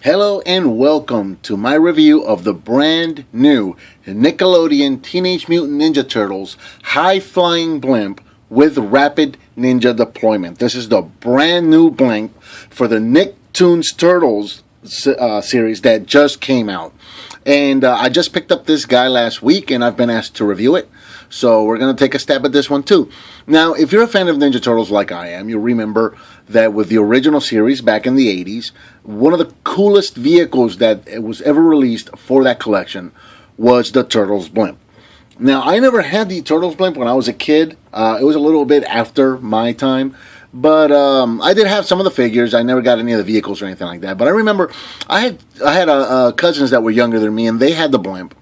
Hello and welcome to my review of the brand new Nickelodeon Teenage Mutant Ninja Turtles high-flying blimp with rapid ninja deployment. This is the brand new blimp for the Nick Toons Turtles series that just came out. And I just picked up this guy last week and I've been asked to review it. So we're going to take a stab at this one too. Now, if you're a fan of Ninja Turtles like I am, you'll remember that with the original series back in the 80s, one of the coolest vehicles that was ever released for that collection was the Turtles Blimp. Now, I never had the Turtles Blimp when I was a kid. It was a little bit after my time. But I did have some of the figures. I never got any of the vehicles or anything like that. But I remember I had cousins that were younger than me, and they had the blimp.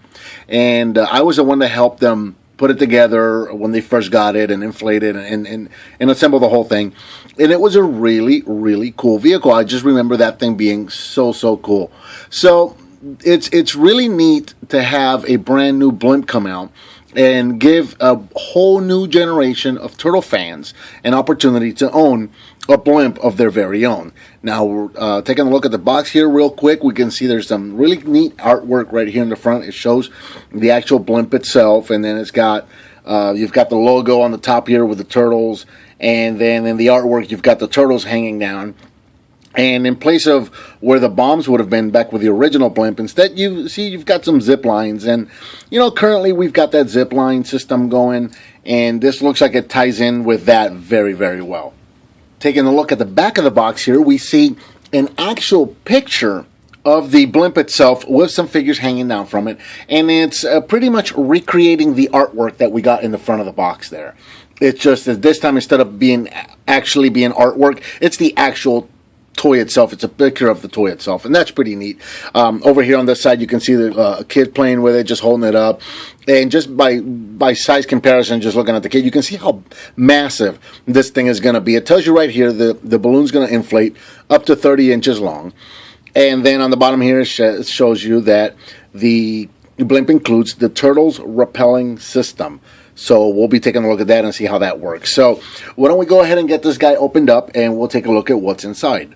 And I was the one that helped them put it together when they first got it and inflate it and assemble the whole thing. And it was a really, really cool vehicle. I just remember that thing being so cool. So it's really neat to have a brand new blimp come out and give a whole new generation of Turtle fans an opportunity to own a blimp of their very own. Now, we're taking a look at the box here real quick. We can see there's some really neat artwork right here in the front. It shows the actual blimp itself, and then it's got you've got the logo on the top here with the turtles, and then in the artwork you've got the turtles hanging down. And in place of where the bombs would have been back with the original blimp, instead you've got some zip lines. And currently we've got that zip line system going, and this looks like it ties in with that very, very well. Taking a look at the back of the box here, we see an actual picture of the blimp itself with some figures hanging down from it, and it's pretty much recreating the artwork that we got in the front of the box there. It's just that this time, instead of actually being artwork, it's the actual toy itself. It's a picture of the toy itself, and that's pretty neat. Over here on this side, you can see the kid playing with it, just holding it up, and just by size comparison, just looking at the kid, you can see how massive this thing is going to be. It tells you right here the balloon's going to inflate up to 30 inches long, and then on the bottom here it shows you that the blimp includes the Turtles repelling system. So we'll be taking a look at that and see how that works. So why don't we go ahead and get this guy opened up, and we'll take a look at what's inside.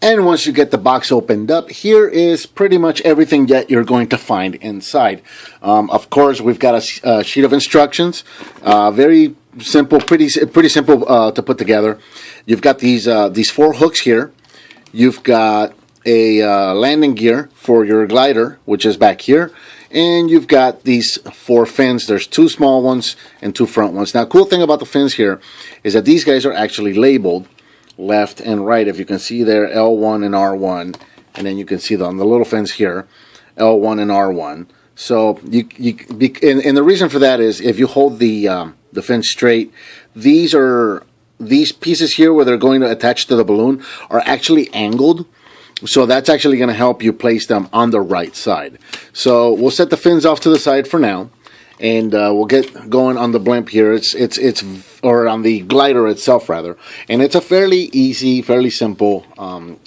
And once you get the box opened up, here is pretty much everything that you're going to find inside. Of course, we've got a sheet of instructions. Very simple, pretty simple to put together. You've got these 4 hooks here. You've got a landing gear for your glider, which is back here. And you've got these 4 fins. There's 2 small ones and 2 front ones. Now, cool thing about the fins here is that these guys are actually labeled left and right. If you can see there, L1 and R1, and then you can see on the little fins here, L1 and R1. So and the reason for that is if you hold the fin straight, these pieces here where they're going to attach to the balloon are actually angled. So that's actually going to help you place them on the right side. So we'll set the fins off to the side for now, and we'll get going on the blimp here. Or on the glider itself rather, and it's a fairly easy, fairly simple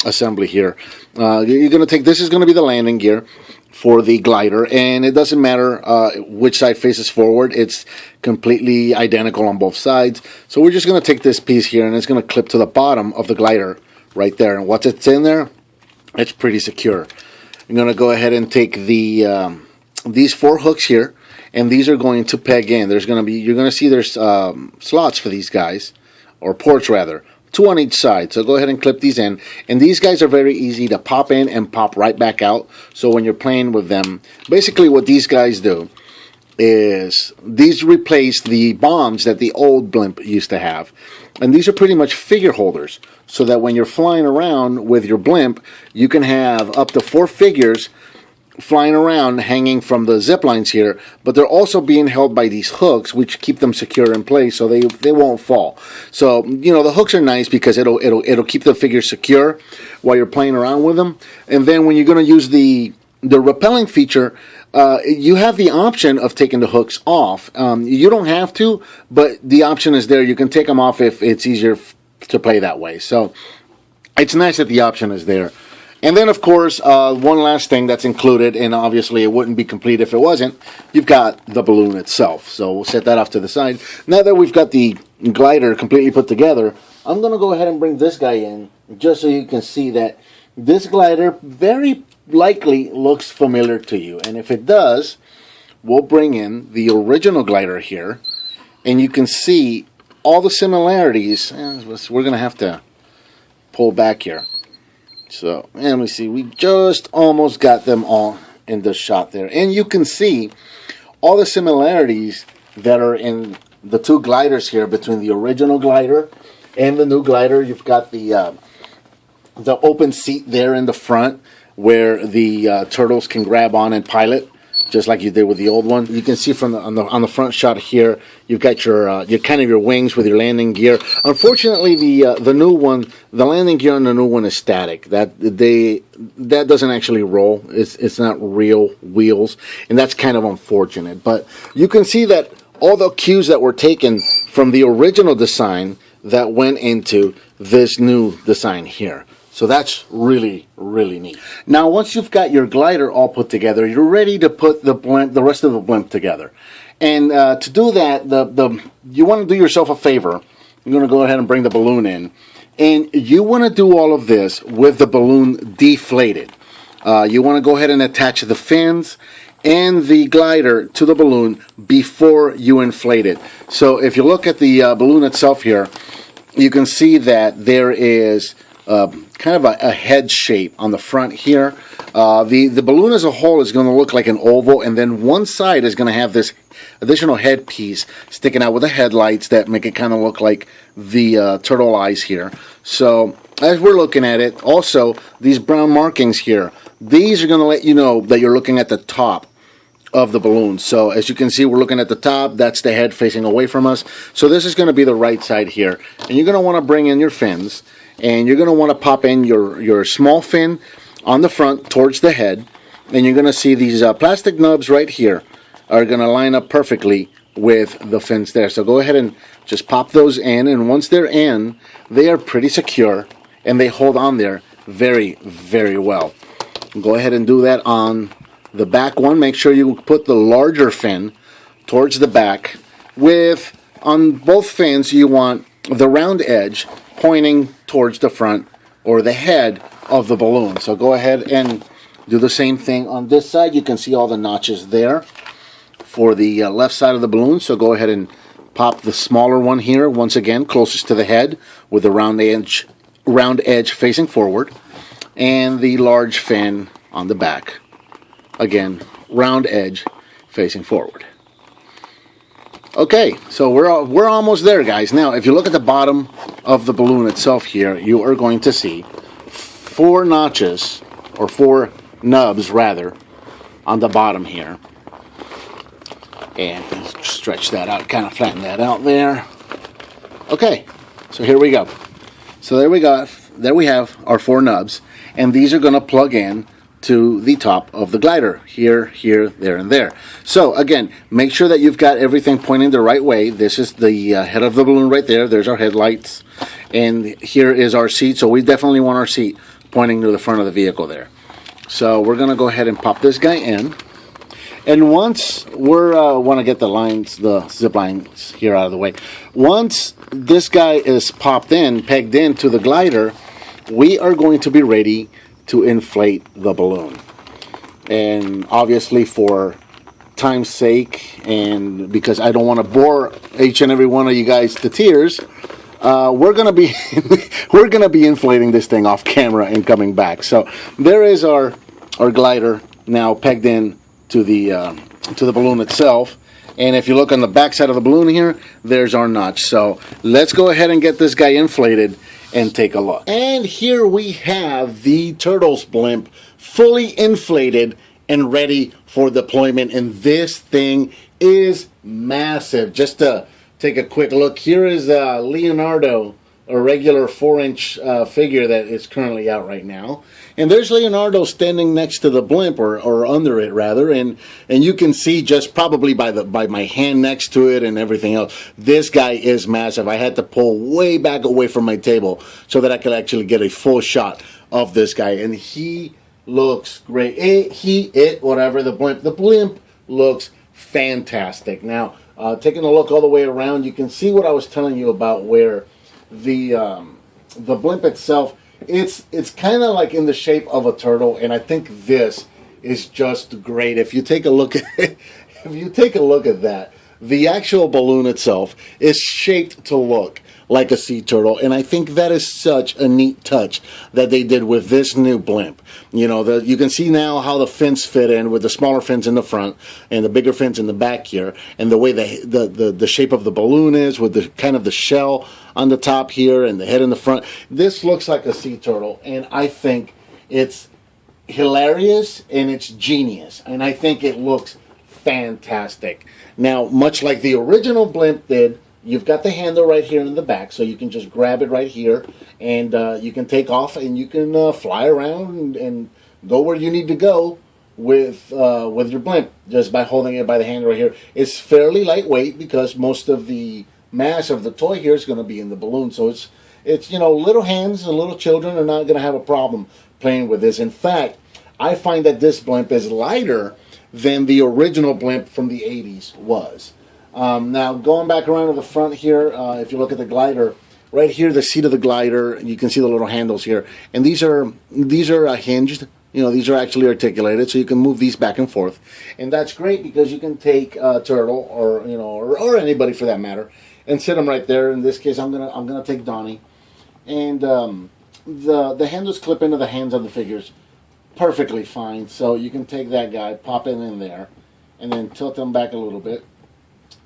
assembly here. You're going to take, this is going to be the landing gear for the glider, and it doesn't matter which side faces forward. It's completely identical on both sides. So we're just going to take this piece here, and it's going to clip to the bottom of the glider right there. And once it's in there, it's pretty secure. I'm going to go ahead and take these 4 hooks here, and these are going to peg in. You're going to see there's slots for these guys, or ports rather, 2 on each side. So go ahead and clip these in, and these guys are very easy to pop in and pop right back out. So when you're playing with them, basically what these guys do is these replace the bombs that the old blimp used to have. And these are pretty much figure holders, so that when you're flying around with your blimp, you can have up to 4 figures flying around hanging from the zip lines here, but they're also being held by these hooks, which keep them secure in place so they won't fall. So the hooks are nice because it'll keep the figures secure while you're playing around with them. And then when you're going to use the rappelling feature, you have the option of taking the hooks off. You don't have to, but the option is there. You can take them off if it's easier to play that way. So it's nice that the option is there. And then, of course, one last thing that's included, and obviously it wouldn't be complete if it wasn't, you've got the balloon itself. So we'll set that off to the side. Now that we've got the glider completely put together, I'm going to go ahead and bring this guy in just so you can see that this glider very likely looks familiar to you. And if it does, we'll bring in the original glider here, and you can see all the similarities. We're going to have to pull back here. So, and let me see, we just almost got them all in the shot there. And you can see all the similarities that are in the two gliders here between the original glider and the new glider. You've got the open seat there in the front where the turtles can grab on and pilot, just like you did with the old one. You can see from on the front shot here, you've got your kind of your wings with your landing gear. Unfortunately, the new one, the landing gear on the new one is static. That doesn't actually roll. It's not real wheels, and that's kind of unfortunate. But you can see that all the cues that were taken from the original design that went into this new design here. So that's really, really neat. Now, once you've got your glider all put together, you're ready to put the rest of the blimp together. And to do that, you want to do yourself a favor. You're going to go ahead and bring the balloon in. And you want to do all of this with the balloon deflated. You want to go ahead and attach the fins and the glider to the balloon before you inflate it. So if you look at the balloon itself here, you can see that there is kind of a head shape on the front here. The balloon as a whole is going to look like an oval, and then one side is going to have this additional head piece sticking out with the headlights that make it kind of look like the turtle eyes here. So as we're looking at it, also these brown markings here, these are going to let you know that you're looking at the top of the balloon. So as you can see, we're looking at the top. That's the head facing away from us. So this is going to be the right side here, and you're going to want to bring in your fins. And you're going to want to pop in your small fin on the front towards the head. And you're going to see these plastic nubs right here are going to line up perfectly with the fins there. So go ahead and just pop those in. And once they're in, they are pretty secure. And they hold on there very, very well. Go ahead and do that on the back one. Make sure you put the larger fin towards the back. On both fins, you want the round edge pointing towards the front or the head of the balloon. So go ahead and do the same thing on this side. You can see all the notches there for the left side of the balloon. So go ahead and pop the smaller one here, once again closest to the head with the round edge facing forward, and the large fin on the back, again round edge facing forward. Okay, so we're almost there, guys. Now, if you look at the bottom of the balloon itself here, you are going to see 4 notches, or 4 nubs, rather, on the bottom here. And stretch that out, kind of flatten that out there. Okay, so here we go. So there we go. There we have our 4 nubs, and these are going to plug in to the top of the glider, here, here, there, and there. So again, make sure that you've got everything pointing the right way. This is the head of the balloon right there. There's our headlights, and here is our seat. So we definitely want our seat pointing to the front of the vehicle there. So we're going to go ahead and pop this guy in. And once we're want to get the zip lines here out of the way. Once this guy is popped in, pegged into the glider, we are going to be ready to inflate the balloon. And obviously, for time's sake, and because I don't want to bore each and every one of you guys to tears, we're gonna be inflating this thing off camera and coming back. So there is our glider now pegged in to the balloon itself. And if you look on the back side of the balloon here, there's our notch. So let's go ahead and get this guy inflated and take a look. And here we have the Turtles blimp fully inflated and ready for deployment. And this thing is massive. Just to take a quick look, here is Leonardo, a regular 4-inch figure that is currently out right now. And there's Leonardo standing next to the blimp, or under it rather, and you can see just probably by my hand next to it and everything else, this guy is massive. I had to pull way back away from my table so that I could actually get a full shot of this guy, and he looks great. Whatever, the blimp looks fantastic. Now, taking a look all the way around, you can see what I was telling you about, where the blimp itself it's kind of like in the shape of a turtle, and I think this is just great. If you take a look at if you take a look at that, the actual balloon itself is shaped to look like a sea turtle, and I think that is such a neat touch that they did with this new blimp. You know, you can see now how the fins fit in with the smaller fins in the front and the bigger fins in the back here, and the way the shape of the balloon is with the kind of the shell on the top here and the head in the front. This looks like a sea turtle, and I think it's hilarious and it's genius, and I think it looks fantastic. Now, much like the original blimp did, you've got the handle right here in the back, so you can just grab it right here, and you can take off, and you can fly around and go where you need to go with your blimp just by holding it by the handle right here. It's fairly lightweight because most of the mass of the toy here is going to be in the balloon, so it's you know, little hands and little children are not going to have a problem playing with this. In fact, I find that this blimp is lighter than the original blimp from the 80s was. Now, going back around to the front here, if you look at the glider, right here, the seat of the glider, you can see the little handles here. And these are hinged. You know, these are actually articulated, so you can move these back and forth. And that's great because you can take Turtle, or you know, or anybody for that matter, and sit them right there. In this case, I'm gonna take Donnie, and the handles clip into the hands of the figures perfectly fine. So you can take that guy, pop it in there, and then tilt them back a little bit.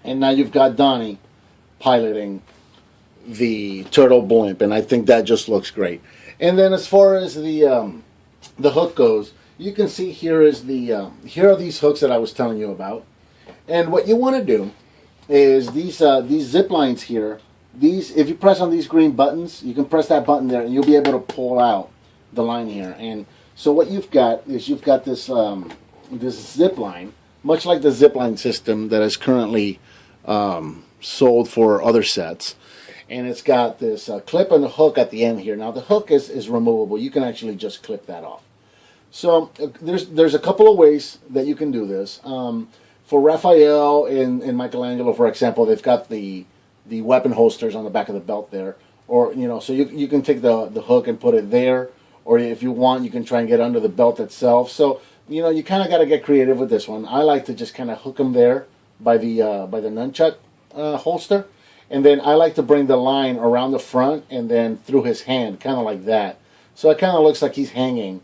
And now you've got Donnie piloting the Turtle Blimp, and I think that just looks great. And then as far as the hook goes, you can see here is here are these hooks that I was telling you about. And what you want to do is these zip lines here. These, if you press on these green buttons, you can press that button there, and you'll be able to pull out the line here. And so what you've got is you've got this this zip line, much like the zip line system that is currently sold for other sets, and it's got this clip and a hook at the end here. Now the hook is removable. You can actually just clip that off. So there's a couple of ways that you can do this. For Raphael and Michelangelo, for example, they've got the weapon holsters on the back of the belt there, or you know, so you can take the hook and put it there, or if you want, you can try and get under the belt itself. So you know, you kind of got to get creative with this one. I like to just kind of hook them there by the nunchuck holster, and then I like to bring the line around the front and then through his hand, kind of like that. So it kind of looks like he's hanging,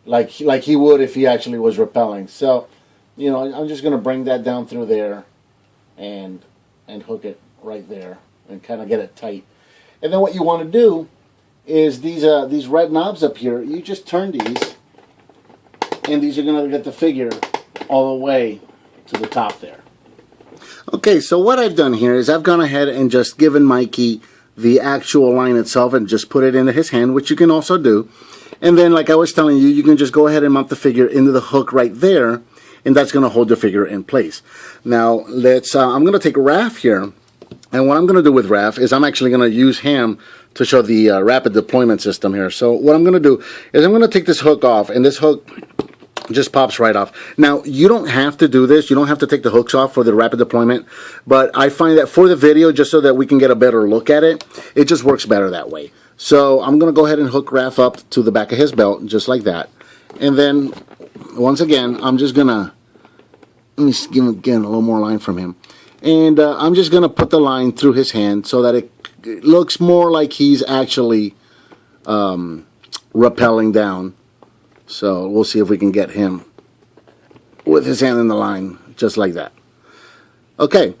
like he would if he actually was rappelling. So, you know, I'm just going to bring that down through there, and hook it right there, and kind of get it tight. And then what you want to do is these red knobs up here. You just turn these, and these are going to get the figure all the way to the top there. Okay, so what I've done here is I've gone ahead and just given Mikey the actual line itself and just put it into his hand, which you can also do. And then, like I was telling you, you can just go ahead and mount the figure into the hook right there, and that's going to hold the figure in place. Now, I'm going to take Raph here, and what I'm going to do with Raph is I'm actually going to use him to show the rapid deployment system here. So what I'm going to do is I'm going to take this hook off, and this hook just pops right off. Now, you don't have to do this. You don't have to take the hooks off for the rapid deployment, but I find that for the video, just so that we can get a better look at it, it just works better that way. So I'm going to go ahead and hook Raph up to the back of his belt, just like that. And then, once again, I'm just going to, let me give him again a little more line from him. And I'm just going to put the line through his hand so that it looks more like he's actually rappelling down. So we'll see if we can get him with his hand in the line, just like that. Okay.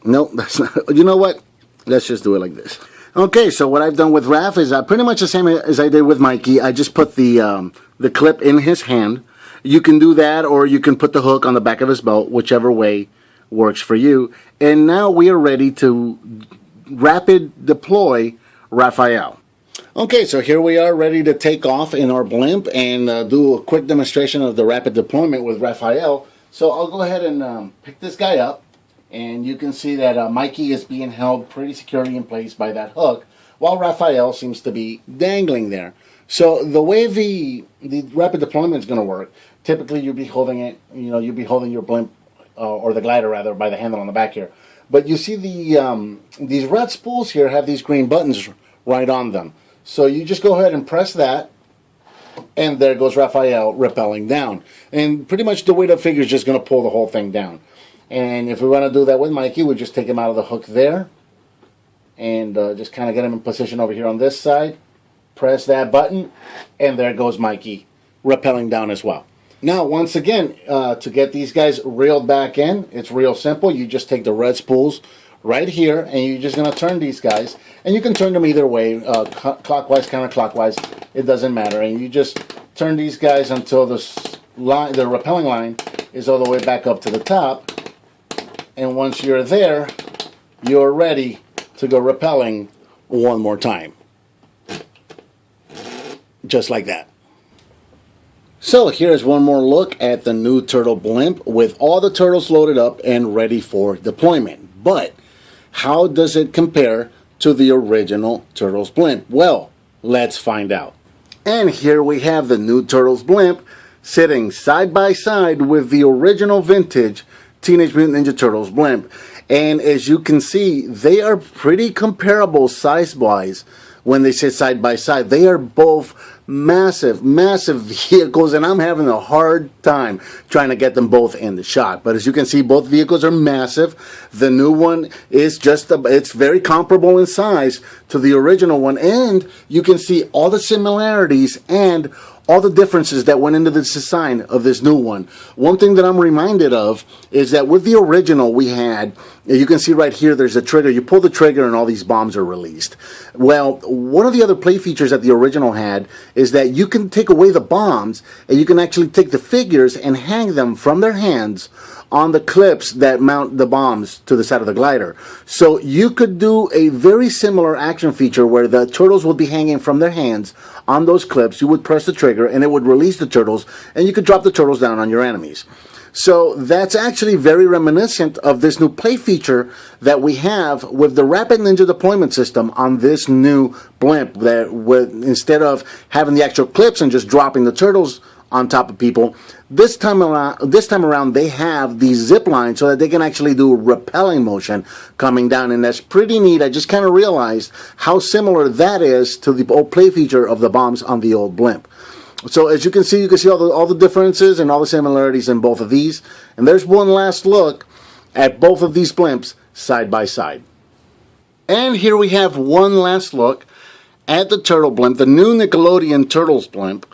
Nope, that's not. You know what? Let's just do it like this. Okay, so what I've done with Raph is pretty much the same as I did with Mikey. I just put the clip in his hand. You can do that, or you can put the hook on the back of his belt, whichever way works for you. And now we are ready to rapid deploy Raphael. Okay, so here we are ready to take off in our blimp and do a quick demonstration of the rapid deployment with Raphael. So I'll go ahead and pick this guy up, and you can see that Mikey is being held pretty securely in place by that hook, while Raphael seems to be dangling there. So the way the rapid deployment is going to work, typically you'll be holding it, you know, you'll be holding your blimp, or the glider rather, by the handle on the back here. But you see these red spools here have these green buttons right on them. So you just go ahead and press that, and there goes Raphael rappelling down. And pretty much the weight of the figure is just going to pull the whole thing down. And if we want to do that with Mikey, we just take him out of the hook there, and just kind of get him in position over here on this side. Press that button, and there goes Mikey rappelling down as well. Now, once again, to get these guys reeled back in, it's real simple. You just take the red spools right here, and you're just going to turn these guys. And you can turn them either way, clockwise, counterclockwise. It doesn't matter. And you just turn these guys until the rappelling line is all the way back up to the top. And once you're there, you're ready to go rappelling one more time. Just like that. So here's one more look at the new Turtle Blimp with all the turtles loaded up and ready for deployment. But how does it compare to the original Turtles Blimp? Well, let's find out. And here we have the new Turtles Blimp sitting side by side with the original vintage Teenage Mutant Ninja Turtles Blimp. And as you can see, they are pretty comparable size-wise when they sit side by side. They are both massive vehicles, and I'm having a hard time trying to get them both in the shot. But as you can see, both vehicles are massive. The new one is it's very comparable in size to the original one, and you can see all the similarities and all the differences that went into the design of this new one. One thing that I'm reminded of is that with the original we had, you can see right here there's a trigger. You pull the trigger and all these bombs are released. Well, one of the other play features that the original had is that you can take away the bombs and you can actually take the figures and hang them from their hands on the clips that mount the bombs to the side of the glider. So you could do a very similar action feature where the turtles would be hanging from their hands on those clips. You would press the trigger and it would release the turtles, and you could drop the turtles down on your enemies. So that's actually very reminiscent of this new play feature that we have with the Rapid Ninja deployment system on this new blimp, that instead of having the actual clips and just dropping the turtles on top of people, this time around they have these zip lines so that they can actually do rappelling motion coming down, and that's pretty neat. I just kind of realized how similar that is to the old play feature of the bombs on the old blimp. So as you can see all the differences and all the similarities in both of these. And there's one last look at both of these blimps side by side. And here we have one last look at the Turtle Blimp, the new Nickelodeon Turtles Blimp.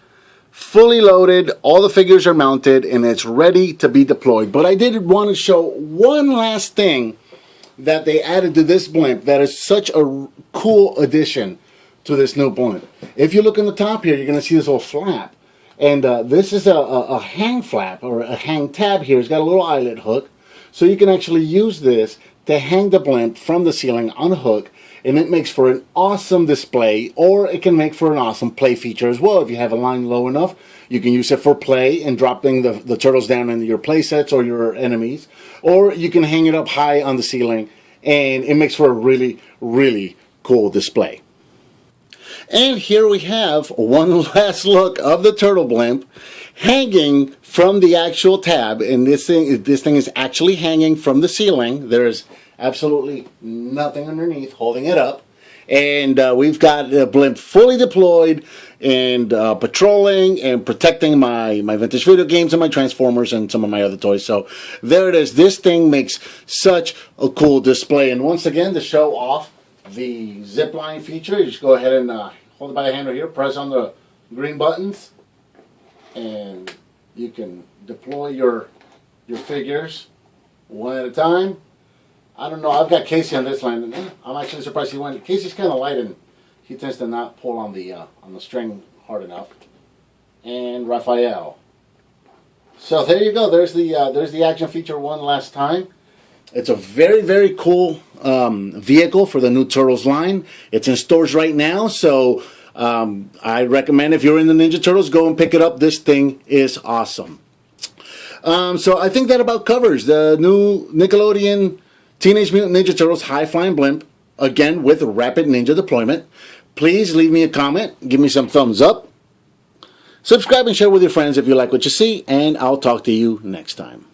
Fully loaded, all the figures are mounted, and it's ready to be deployed. But I did want to show one last thing that they added to this blimp that is such a cool addition to this new blimp. If you look in the top here, you're going to see this little flap. And this is a hang flap, or a hang tab here. It's got a little eyelet hook. So you can actually use this to hang the blimp from the ceiling on a hook. And it makes for an awesome display, or it can make for an awesome play feature as well. If you have a line low enough, you can use it for play and dropping the turtles down in your play sets or your enemies. Or you can hang it up high on the ceiling, and it makes for a really cool display. And here we have one last look of the Turtle Blimp hanging from the actual tab. And this thing is actually hanging from the ceiling. There's absolutely nothing underneath holding it up. And we've got the blimp fully deployed and patrolling and protecting my vintage video games and my Transformers and some of my other toys. So there it is. This thing makes such a cool display. And once again, to show off the zip line feature, you just go ahead and hold it by the handle here, press on the green buttons, and you can deploy your figures one at a time. I don't know, I've got Casey on this line, and I'm actually surprised he went. Casey's kind of light and he tends to not pull on the string hard enough. And Raphael. So there you go, there's the action feature one last time. It's a very cool vehicle for the new Turtles line. It's in stores right now, so I recommend if you're in the Ninja Turtles, go and pick it up. This thing is awesome. So I think that about covers the new Nickelodeon Teenage Mutant Ninja Turtles high-flyin blimp, again with rapid ninja deployment. Please leave me a comment, give me some thumbs up, subscribe and share with your friends if you like what you see, and I'll talk to you next time.